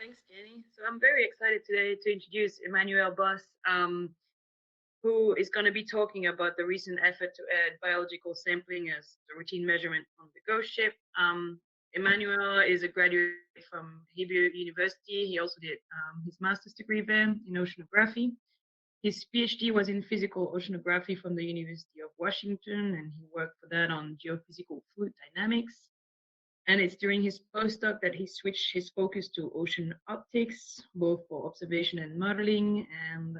Thanks, Jenny. So I'm very excited today to introduce Emmanuel Boss, who is going to be talking about the recent effort to add biological sampling as the routine measurement on the ghost ship. Emmanuel is a graduate from Hebrew University. He also did his master's degree there in oceanography. His PhD was in physical oceanography from the University of Washington, and he worked for that on geophysical fluid dynamics. And it's during his postdoc that he switched his focus to ocean optics, both for observation and modeling. And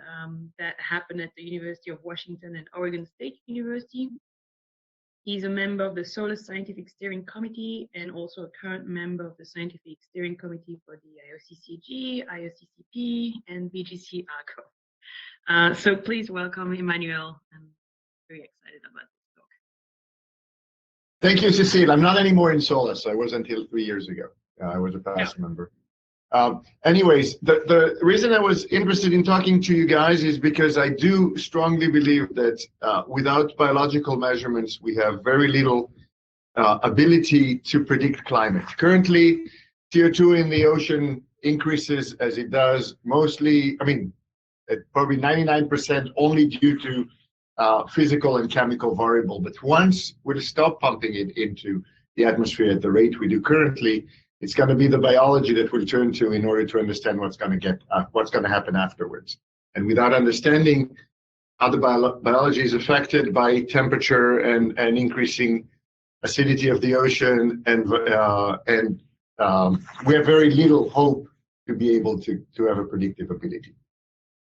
that happened at the University of Washington and Oregon State University. He's a member of the Solar Scientific Steering Committee and also a current member of the Scientific Steering Committee for the IOCCG, IOCCP, and VGC ARCO. So please welcome Emmanuel. I'm very excited about this talk. Thank you, Cecile. I'm not anymore in SOLAS. I was until 3 years ago. I was a past member. Anyways, the reason I was interested in talking to you guys is because I do strongly believe that without biological measurements, we have very little ability to predict climate. Currently, CO2 in the ocean increases as it does mostly, probably 99% only due to physical and chemical variable. But once we stop pumping it into the atmosphere at the rate we do currently, it's going to be the biology that we'll turn to in order to understand what's going to happen afterwards. And without understanding how the biology is affected by temperature and increasing acidity of the ocean, and we have very little hope to be able to have a predictive ability.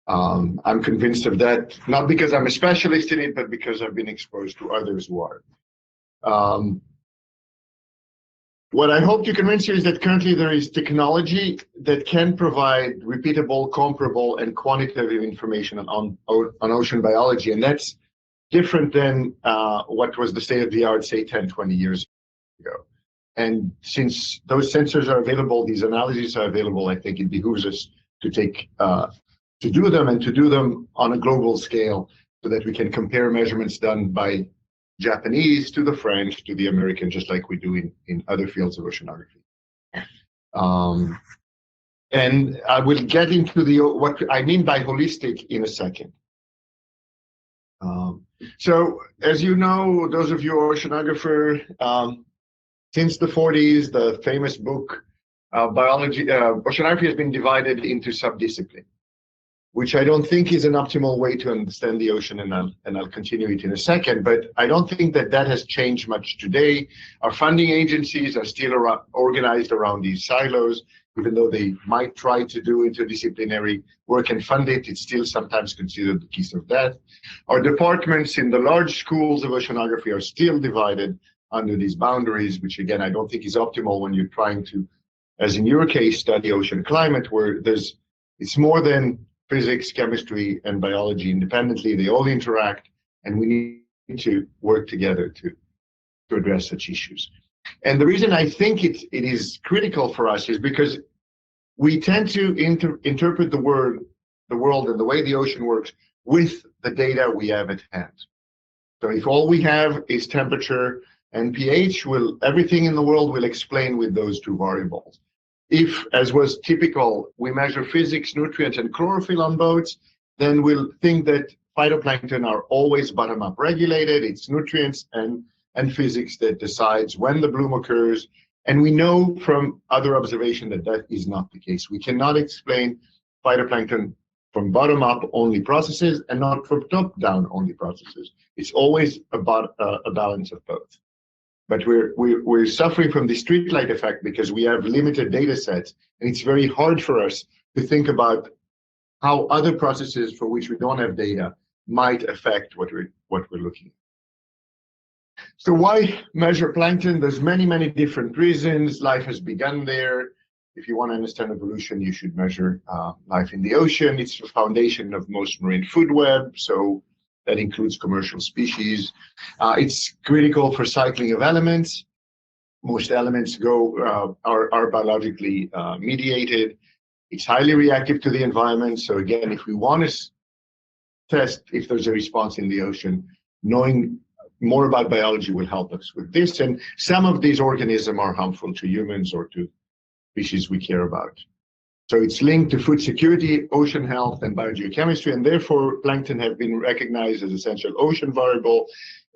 I'm convinced of that, not because I'm a specialist in it, but because I've been exposed to others who are. What I hope to convince you is that currently there is technology that can provide repeatable, comparable, and quantitative information on ocean biology, and that's different than what was the state of the art, say, 10, 20 years ago. And since those sensors are available, these analyses are available, I think it behooves us to do them and to do them on a global scale so that we can compare measurements done by Japanese to the French to the American, just like we do in other fields of oceanography. And I will get into what I mean by holistic in a second. So as you know, those of you who are oceanographer, since the 40s, the famous book, Oceanography has been divided into subdisciplines, which I don't think is an optimal way to understand the ocean, and I'll continue it in a second, but I don't think that has changed much today. Our funding agencies are still organized around these silos, even though they might try to do interdisciplinary work and fund it, it's still sometimes considered the kiss of death. Our departments in the large schools of oceanography are still divided under these boundaries, which again, I don't think is optimal when you're trying to, as in your case, study ocean climate, where it's more than physics, chemistry, and biology independently. They all interact, and we need to work together to address such issues. And the reason I think it is critical for us is because we tend to interpret the world and the way the ocean works with the data we have at hand. So if all we have is temperature and pH, everything in the world will explain with those two variables. If, as was typical, we measure physics, nutrients, and chlorophyll on boats, then we'll think that phytoplankton are always bottom-up regulated. It's nutrients and physics that decides when the bloom occurs. And we know from other observation that is not the case. We cannot explain phytoplankton from bottom-up only processes and not from top-down only processes. It's always a balance of both. But we're suffering from the streetlight effect because we have limited data sets, and it's very hard for us to think about how other processes for which we don't have data might affect what we're looking at. So why measure plankton? There's many different reasons. Life has begun there. If you want to understand evolution, you should measure life in the ocean. It's the foundation of most marine food web, so that includes commercial species. It's critical for cycling of elements. Most elements are biologically mediated. It's highly reactive to the environment. So again, if we want to test if there's a response in the ocean, knowing more about biology will help us with this. And some of these organisms are harmful to humans or to species we care about. So it's linked to food security, ocean health, and biogeochemistry, and therefore plankton have been recognized as essential ocean variable,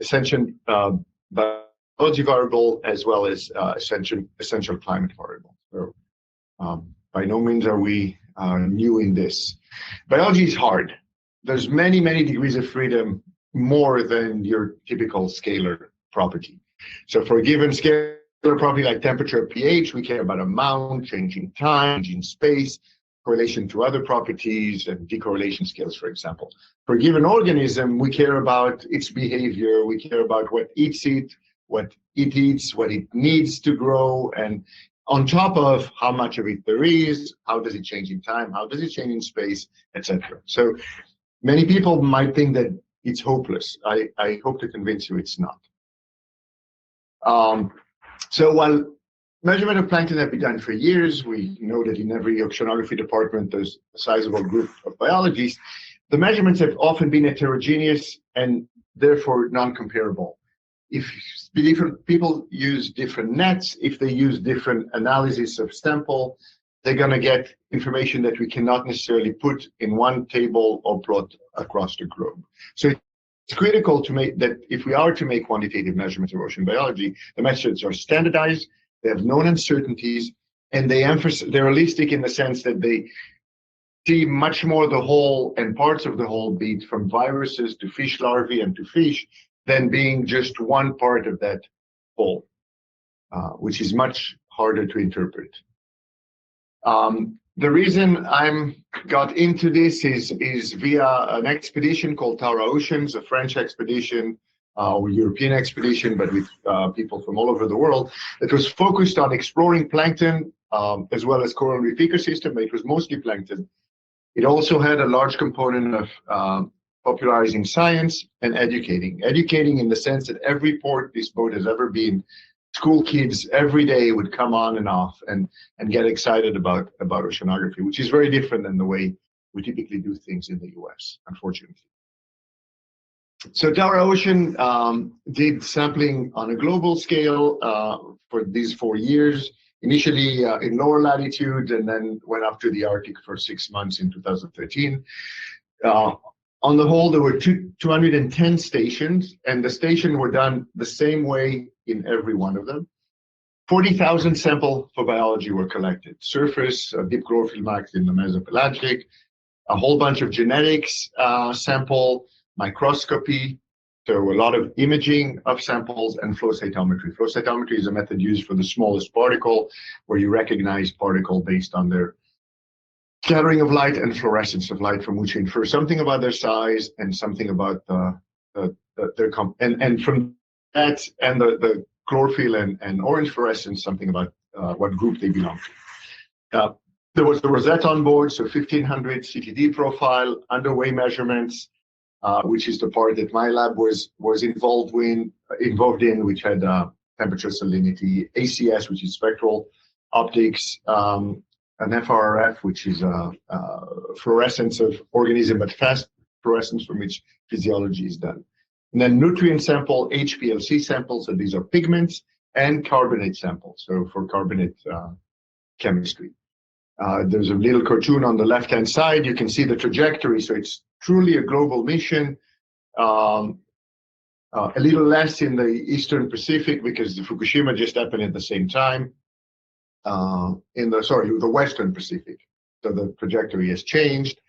essential biology variable, as well as essential climate variable. So by no means are we new in this. Biology is hard. There's many, many degrees of freedom, more than your typical scalar property. So for a given scalar property like temperature, pH, we care about amount, changing time, changing space, correlation to other properties, and decorrelation scales, for example. For a given organism, we care about its behavior, we care about what eats it, what it eats, what it needs to grow, and on top of how much of it there is, how does it change in time, how does it change in space, etc. So many people might think that it's hopeless. I hope to convince you it's not. So while measurement of plankton have been done for years, we know that in every oceanography department there's a sizable group of biologists. The measurements have often been heterogeneous and therefore non-comparable. If different people use different nets, if they use different analysis of sample, they're going to get information that we cannot necessarily put in one table or plot across the globe. So it's critical to make that if we are to make quantitative measurements of ocean biology, the methods are standardized, they have known uncertainties, and they're holistic in the sense that they see much more the whole and parts of the whole, be it from viruses to fish larvae and to fish, than being just one part of that whole, which is much harder to interpret. The reason I'm got into this is via an expedition called Tara Oceans, a French expedition or European expedition, but with people from all over the world. It was focused on exploring plankton as well as coral reef ecosystem, but it was mostly plankton. It also had a large component of popularizing science and educating in the sense that every port this boat has ever been, school kids every day would come on and off and get excited about oceanography, which is very different than the way we typically do things in the US, unfortunately. So Tara Ocean did sampling on a global scale for these 4 years, initially in lower latitude, and then went up to the Arctic for 6 months in 2013. On the whole, there were 210 stations, and the stations were done the same way in every one of them. 40,000 samples for biology were collected. Surface, deep chlorophyll max in the mesopelagic, a whole bunch of genetics sample, microscopy, so a lot of imaging of samples, and flow cytometry. Flow cytometry is a method used for the smallest particle, where you recognize particle based on their scattering of light and fluorescence of light, from which you infer something about their size and something about and from that and the chlorophyll and orange fluorescence, something about what group they belong to. There was the Rosette on board, so 1500 CTD profile, underway measurements, which is the part that my lab was involved in, which had temperature salinity, ACS, which is spectral optics, an FRF, which is a fluorescence of organism, but fast fluorescence from which physiology is done. And then nutrient sample, HPLC samples, so these are pigments, and carbonate samples, so for carbonate chemistry. There's a little cartoon on the left-hand side. You can see the trajectory, so it's truly a global mission. A little less in the Eastern Pacific because the Fukushima just happened at the same time. The Western Pacific. So the trajectory has changed.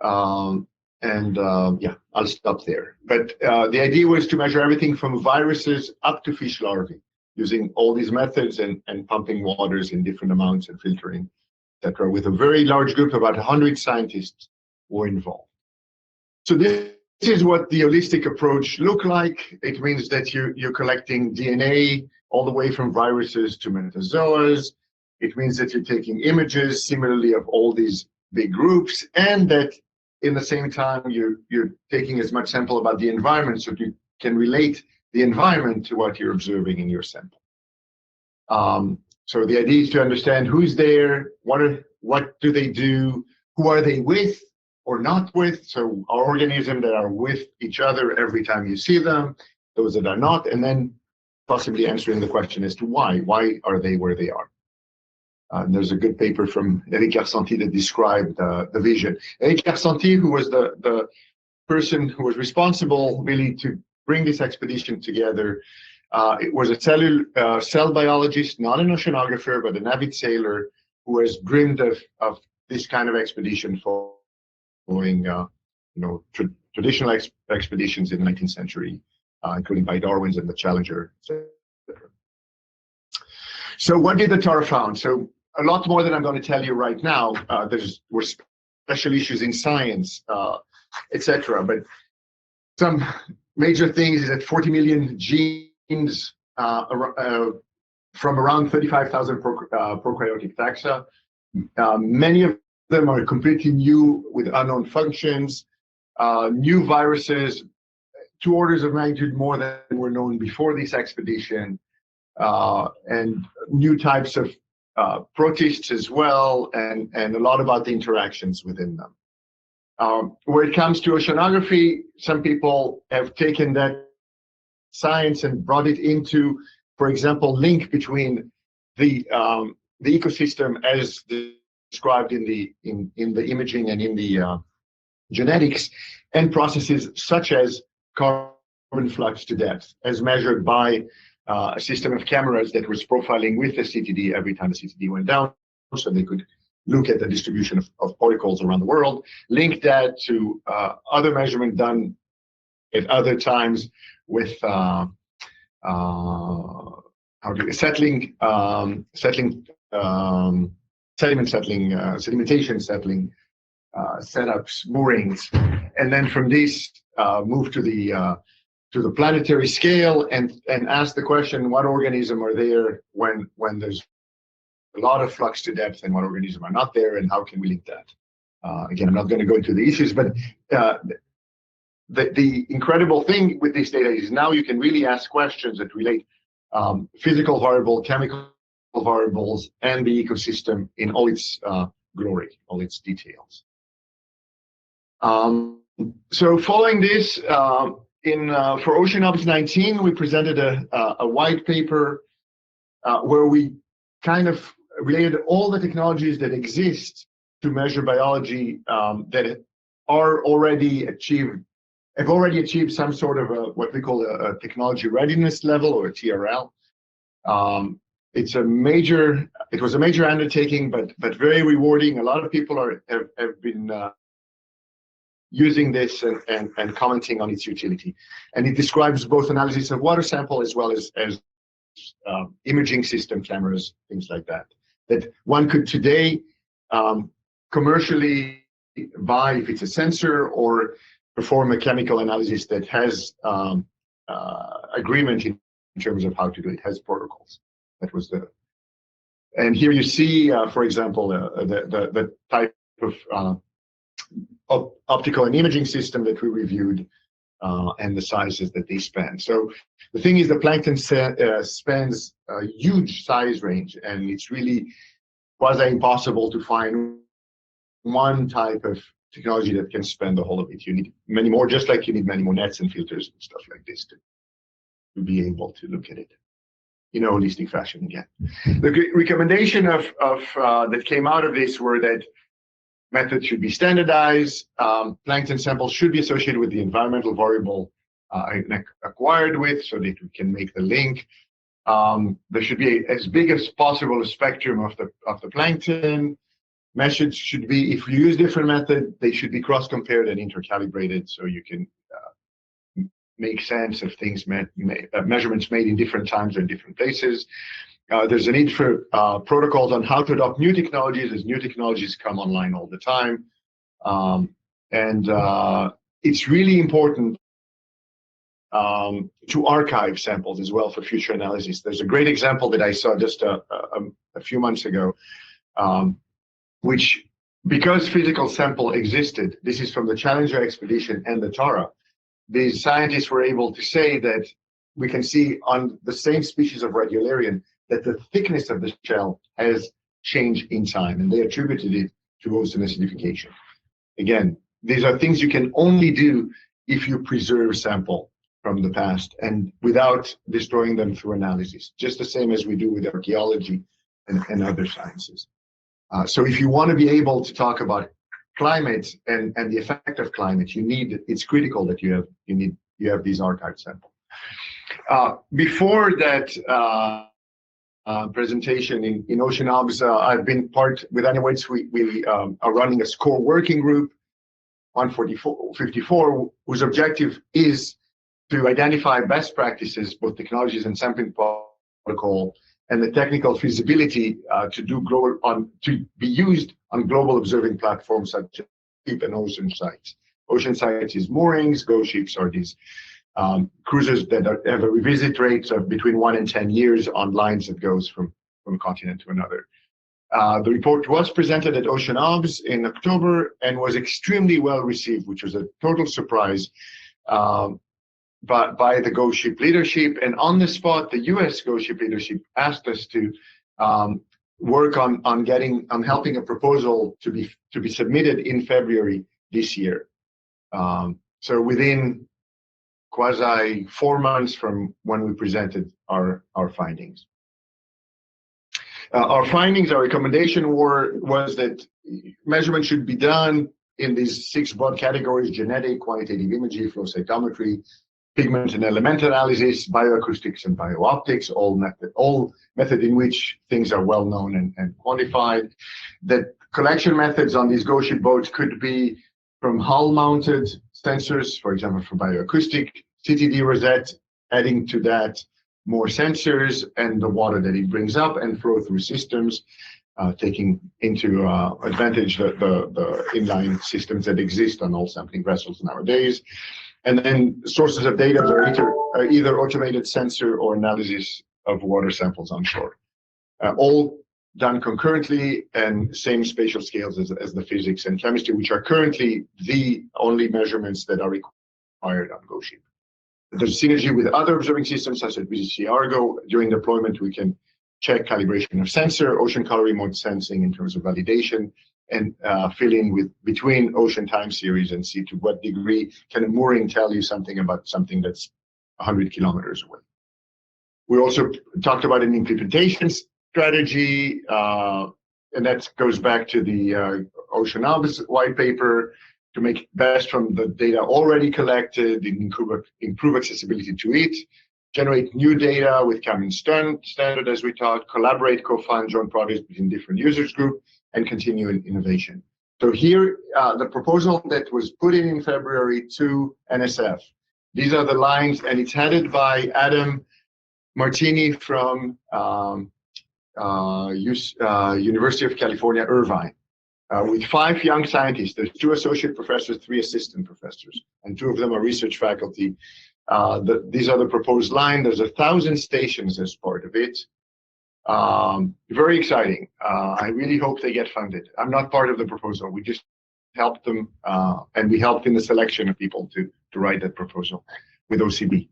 Yeah, I'll stop there. But the idea was to measure everything from viruses up to fish larvae, using all these methods and pumping waters in different amounts and filtering, etc. With a very large group, about 100 scientists were involved. So this is what the holistic approach looked like. It means that you're collecting DNA all the way from viruses to metazoas. It means that you're taking images similarly of all these big groups, and that in the same time you're taking as much sample about the environment so you can relate the environment to what you're observing in your sample. So the idea is to understand who's there, what do they do, who are they with or not with, so are organisms that are with each other every time you see them, those that are not, and then possibly answering the question as to why are they where they are. There's a good paper from Eric Garsanti that described the vision. Eric Garsanti, who was the person who was responsible really to bring this expedition together, it was a cell biologist, not an oceanographer, but an avid sailor who has dreamed of this kind of expedition following traditional expeditions in the 19th century, including by Darwin's and the Challenger, etc. So what did the TARA found? So a lot more than I'm going to tell you right now. Were special issues in science, etc. But some major things is that 40 million genes from around 35,000 prokaryotic taxa. Many of them are completely new with unknown functions. New viruses, 2 orders of magnitude more than were known before this expedition, and new types of protists as well, and a lot about the interactions within them. Where it comes to oceanography, some people have taken that science and brought it into, for example, link between the ecosystem as described in the imaging and in the genetics, and processes such as carbon flux to depth, as measured by a system of cameras that was profiling with the CTD every time the CTD went down, so they could look at the distribution of particles around the world, link that to other measurement done at other times with sedimentation settling setups, moorings, and then from this move to the planetary scale and ask the question: what organism are there when there's a lot of flux to depth, and what organisms are not there, and how can we link that? Again, I'm not going to go into the issues, but the incredible thing with this data is now you can really ask questions that relate physical variable, chemical variables, and the ecosystem in all its glory, all its details. So following this, for OceanObs 19, we presented a white paper where we kind of related all the technologies that exist to measure biology that are have already achieved some sort of what we call a technology readiness level, or a TRL. It was a major undertaking, but very rewarding. A lot of people have been using this and commenting on its utility. And it describes both analysis of water sample as well as imaging system cameras, things like that, that one could today commercially buy if it's a sensor, or perform a chemical analysis that has agreement in terms of how to do it, has protocols. That was and here you see, for example, the type of optical and imaging system that we reviewed, and the sizes that they span. So the thing is, the Plankton spans a huge size range, and it's really quasi impossible to find one type of technology that can span the whole of it. You need many more, just like you need many more nets and filters and stuff like this to be able to look at it in a holistic fashion again. The recommendation that came out of this were that methods should be standardized, plankton samples should be associated with the environmental variable acquired with, so that we can make the link. There should be as big as possible a spectrum of the plankton. Methods should be, if you use different method, they should be cross-compared and intercalibrated, so you can make sense of things, measurements made in different times or in different places. There's a need for protocols on how to adopt new technologies, as new technologies come online all the time. It's really important to archive samples as well for future analysis. There's a great example that I saw just a few months ago, which, because physical sample existed, this is from the Challenger expedition and the TARA, these scientists were able to say that we can see on the same species of Radiolarian that the thickness of the shell has changed in time, and they attributed it to ocean acidification. Again, these are things you can only do if you preserve sample from the past and without destroying them through analysis, just the same as we do with archaeology and other sciences. So if you want to be able to talk about climate and the effect of climate, it's critical that you have these archived samples. Before that presentation in OceanObs, I've been part with Waite. We are running a SCOR Working Group-154, whose objective is to identify best practices, both technologies and sampling protocol, and the technical feasibility to be used on global observing platforms such as SCIP and OceanSITES. OceanSITES is moorings. Go ships are these cruisers that have a revisit rate of between 1 and 10 years on lines that goes from a continent to another. The report was presented at OceanObs in October and was extremely well received, which was a total surprise by the Go Ship leadership. And on the spot, the US Go Ship leadership asked us to work on helping a proposal to be submitted in February this year. So within quasi 4 months from when we presented our findings. Our recommendation was that measurement should be done in these 6 broad categories: genetic, quantitative imaging, flow cytometry, pigment and element analysis, bioacoustics and biooptics, all method in which things are well known and quantified. That collection methods on these Go Ship boats could be from hull-mounted sensors, for example, for bioacoustic, CTD rosette, adding to that more sensors and the water that it brings up, and flow-through systems, taking into advantage the inline systems that exist on all sampling vessels nowadays. And then sources of data are either automated sensor or analysis of water samples on shore. All done concurrently and same spatial scales as the physics and chemistry, which are currently the only measurements that are required on Go Ship. There's synergy with other observing systems such as BGC Argo. During deployment, we can check calibration of sensor, ocean color remote sensing in terms of validation, and fill in between ocean time series and see to what degree can a mooring tell you something about something that's 100 kilometers away. We also talked about an implementation strategy, and that goes back to the OceanObs white paper, to make best from the data already collected, improve accessibility to it, generate new data with common standard as we talked, collaborate, co-fund joint projects between different users group, and continue in innovation. So here, the proposal that was put in February to NSF. These are the lines, and it's headed by Adam Martini from University of California, Irvine. With 5 young scientists. There's 2 associate professors, 3 assistant professors, and 2 of them are research faculty. These are the proposed line. There's 1,000 stations as part of it. Very exciting. I really hope they get funded. I'm not part of the proposal. We just helped them, and we helped in the selection of people to write that proposal with OCB.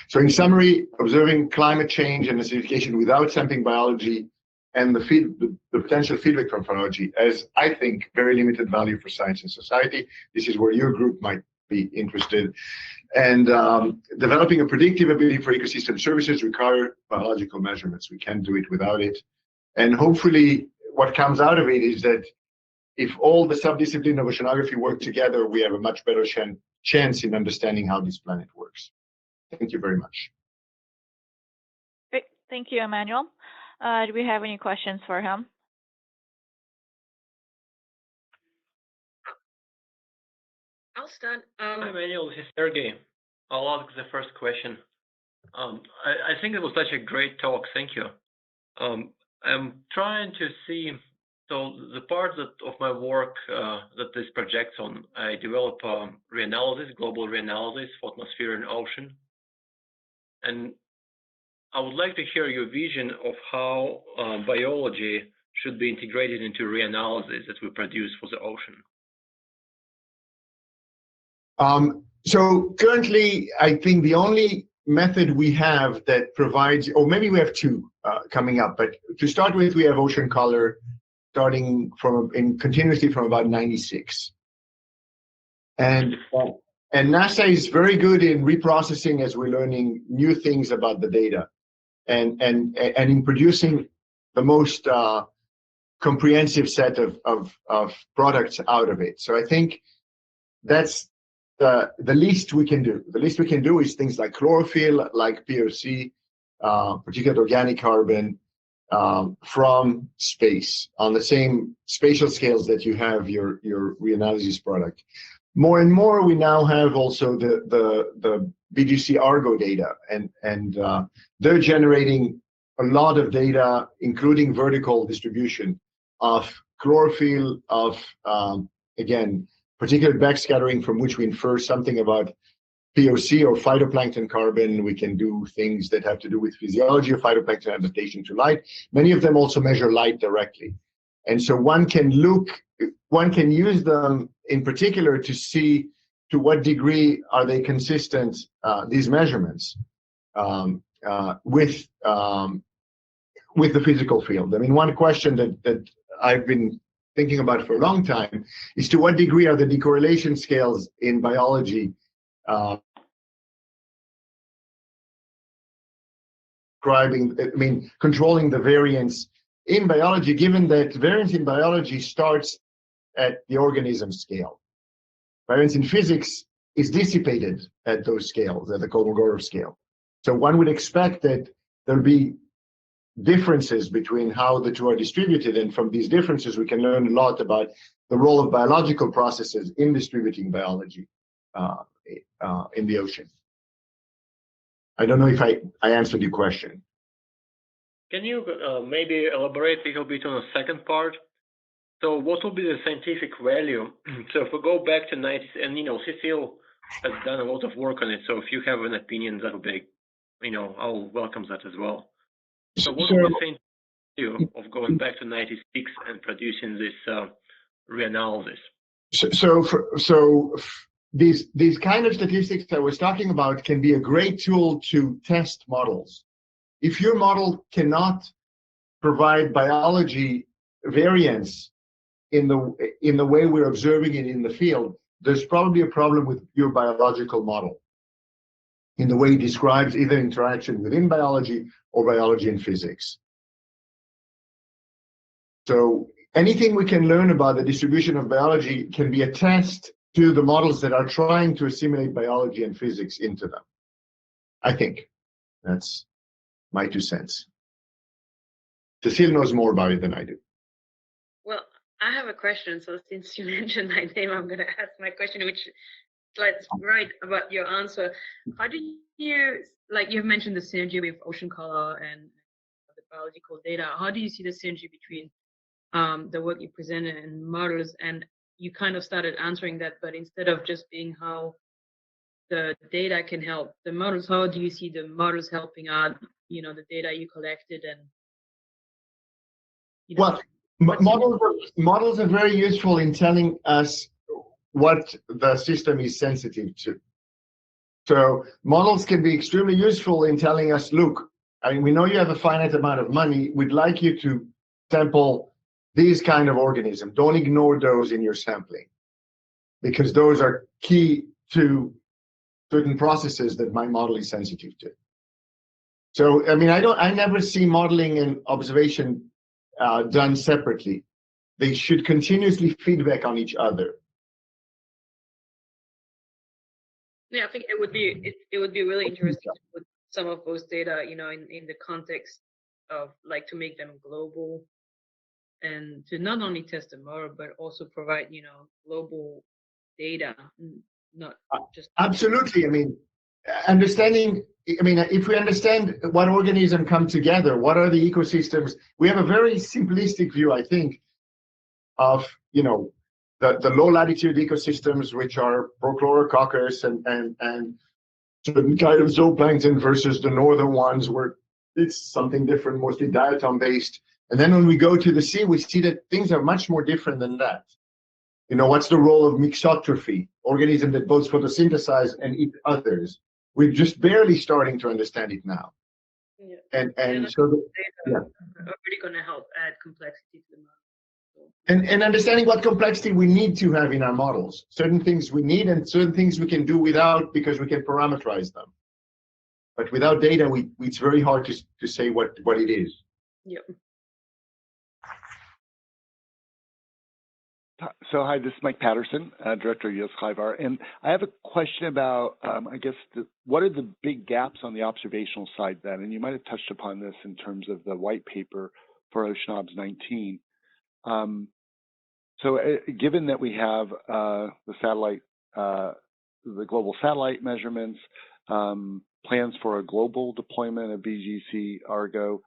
So in summary, observing climate change and acidification without sampling biology and the potential feedback from biology as, I think, very limited value for science and society. This is where your group might be interested. And developing a predictive ability for ecosystem services require biological measurements. We can't do it without it. And hopefully what comes out of it is that if all the subdiscipline of oceanography work together, we have a much better chance in understanding how this planet works. Thank you very much. Great. Thank you, Emmanuel. Do we have any questions for him? I'll start. Hi, Emmanuel. This is Sergey. I'll ask the first question. I think it was such a great talk. Thank you. I'm trying to see, so the part of my work that this projects on, I develop reanalysis, global reanalysis for atmosphere and ocean. And I would like to hear your vision of how biology should be integrated into reanalysis that we produce for the ocean. So currently, I think the only method we have that provides, or maybe we have 2 coming up, but to start with, we have ocean color starting continuously from about 96. And NASA is very good in reprocessing as we're learning new things about the data. And in producing the most comprehensive set of products out of it. So I think that's the least we can do. The least we can do is things like chlorophyll, like POC, particulate organic carbon, from space on the same spatial scales that you have your reanalysis product. More and more, we now have also the BGC Argo data, and they're generating a lot of data, including vertical distribution of chlorophyll, of again, particulate backscattering, from which we infer something about POC or phytoplankton carbon. We can do things that have to do with physiology of phytoplankton adaptation to light. Many of them also measure light directly. And so one can use them in particular to see to what degree are they consistent, these measurements, with the physical field. I mean, one question that I've been thinking about for a long time is to what degree are the decorrelation scales in biology controlling the variance in biology, given that variance in biology starts at the organism scale. Variance in physics is dissipated at those scales, at the Kolmogorov scale. So one would expect that there'll be differences between how the two are distributed, and from these differences we can learn a lot about the role of biological processes in distributing biology in the ocean. I don't know if I answered your question. Can you maybe elaborate a little bit on the second part? So what will be the scientific value? So if we go back to 90s, and Cecile has done a lot of work on it, so if you have an opinion, that would be, I'll welcome that as well. So what will be the scientific value of going back to 96 and producing this reanalysis? So these kind of statistics I was talking about can be a great tool to test models. If your model cannot provide biology variance in the way we're observing it in the field, there's probably a problem with your biological model in the way it describes either interaction within biology or biology and physics. So anything we can learn about the distribution of biology can be a test to the models that are trying to assimilate biology and physics into them. I think that's my 2 cents. Cecile knows more about it than I do. Well, I have a question. So since you mentioned my name, I'm going to ask my question, which is right about your answer. How do you, you've mentioned the synergy with ocean color and the biological data. How do you see the synergy between the work you presented and models? And you kind of started answering that, but instead of just being how the data can help the models, how do you see the models helping out, the data you collected? And well, models are very useful in telling us what the system is sensitive to. So models can be extremely useful in telling us, look, we know you have a finite amount of money. We'd like you to sample these kind of organisms. Don't ignore those in your sampling, because those are key to certain processes that my model is sensitive to. So, I never see modeling and observation done separately. They should continuously feedback on each other. Yeah, I think it would be really interesting to put some of those data, in the context of to make them global, and to not only test the model but also provide, global data, not just absolutely. Understanding. If we understand what organisms come together, what are the ecosystems, we have a very simplistic view, I think, of the low latitude ecosystems, which are Prochlorococcus and certain kind of zooplankton, versus the northern ones where it's something different, mostly diatom based. And then when we go to the sea, we see that things are much more different than that. What's the role of mixotrophy, organisms that both photosynthesize and eat others? We're just barely starting to understand it now. Yeah. And so the data are really going to help add complexity to the model. And understanding what complexity we need to have in our models. Certain things we need and certain things we can do without, because we can parameterize them. But without data, it's very hard to say what it is. Yep. So hi, this is Mike Patterson, Director of U.S. Clivar, and I have a question about, I guess, what are the big gaps on the observational side then? And you might have touched upon this in terms of the white paper for OceanObs 19. Given that we have the satellite, the global satellite measurements, plans for a global deployment of BGC Argo,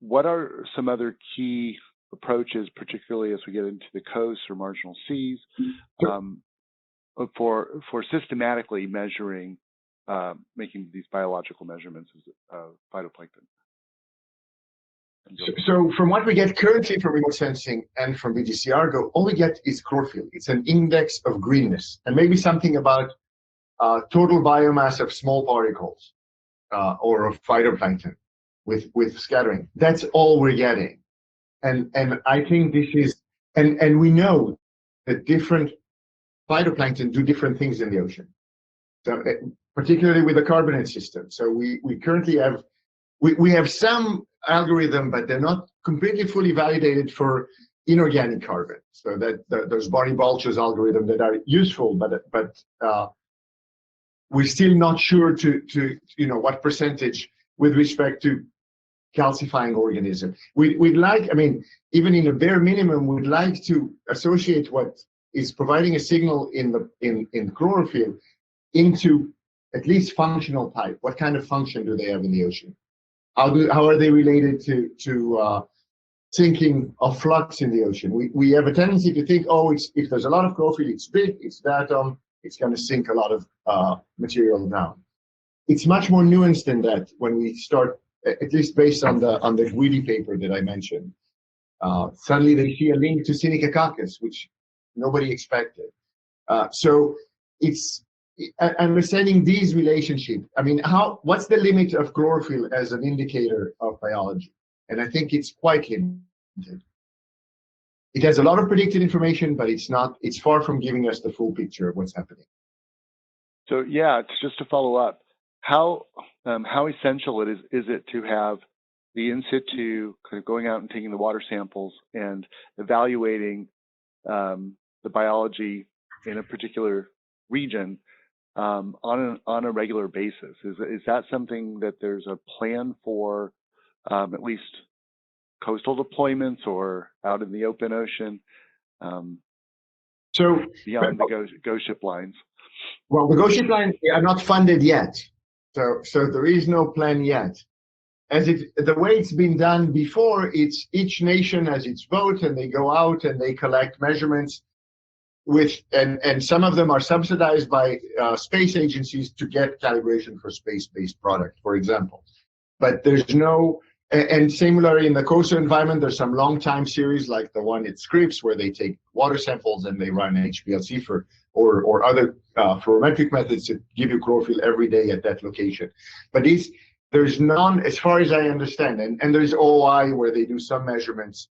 what are some other key approaches, particularly as we get into the coasts or marginal seas, for systematically measuring, making these biological measurements of phytoplankton? So from what we get currently from remote sensing and from BGC Argo, all we get is chlorophyll. It's an index of greenness and maybe something about total biomass of small particles or of phytoplankton with scattering. That's all we're getting. And I think this is, and we know that different phytoplankton do different things in the ocean. So particularly with the carbonate system. So we currently have, we have some algorithm, but they're not completely fully validated for inorganic carbon. So that those Barney Balch's algorithm that are useful, but we're still not sure to what percentage with respect to calcifying organism. We'd like, I mean, even in a bare minimum, we'd like to associate what is providing a signal in chlorophyll into at least functional type. What kind of function do they have in the ocean? How are they related to sinking of flux in the ocean? We have a tendency to think, oh, if there's a lot of chlorophyll, it's big, it's datum, it's going to sink a lot of material down. It's much more nuanced than that when we start, at least based on the Guidi paper that I mentioned. Suddenly they see a link to Synechococcus, which nobody expected. So it's understanding these relationships. I mean, what's the limit of chlorophyll as an indicator of biology? And I think it's quite limited. It has a lot of predicted information, but it's far from giving us the full picture of what's happening. So yeah, just to follow up, how essential is it to have the in situ kind of going out and taking the water samples and evaluating the biology in a particular region on a regular basis? Is that something that there's a plan for, at least coastal deployments or out in the open ocean, so beyond the ghost ship lines? Well, the ghost ship lines are not funded yet, so there is no plan yet. The way it's been done before, it's each nation has its boat and they go out and they collect measurements and some of them are subsidized by space agencies to get calibration for space-based product, for example. But there's no, and similarly in the coastal environment, there's some long time series like the one at Scripps where they take water samples and they run HPLC or other fluorometric methods to give you chlorophyll every day at that location. But there's none, as far as I understand, and there's OI where they do some measurements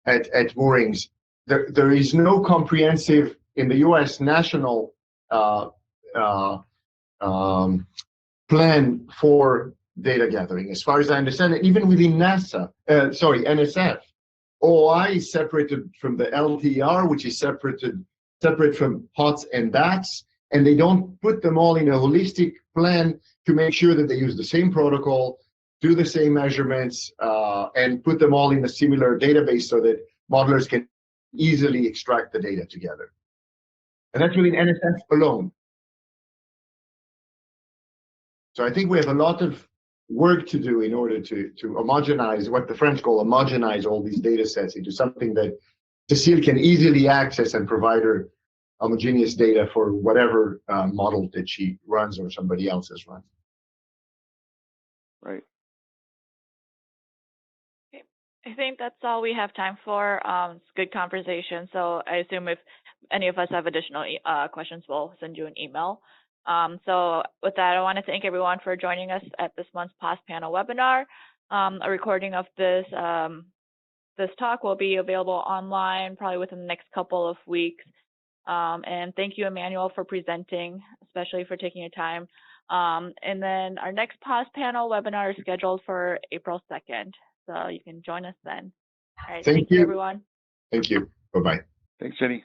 at moorings. There is no comprehensive, in the US, national plan for data gathering. As far as I understand it, even within NSF, OI is separated from the LTER, which is separate from HOTS and DATS, and they don't put them all in a holistic plan to make sure that they use the same protocol, do the same measurements, and put them all in a similar database so that modelers can easily extract the data together. And that's within NSF alone. So I think we have a lot of work to do in order to homogenize, what the French call homogenize all these data sets into something that Cecile can easily access and provide her homogeneous data for whatever model that she runs or somebody else has run. Right. I think that's all we have time for. It's a good conversation. So I assume if any of us have additional questions, we'll send you an email. So with that, I want to thank everyone for joining us at this month's PAS panel webinar. A recording of this talk will be available online probably within the next couple of weeks. And thank you, Emmanuel, for presenting, especially for taking your time. And then our next PAS panel webinar is scheduled for April 2nd. So you can join us then. All right, thank you, everyone. Thank you. Bye-bye. Thanks, Jenny.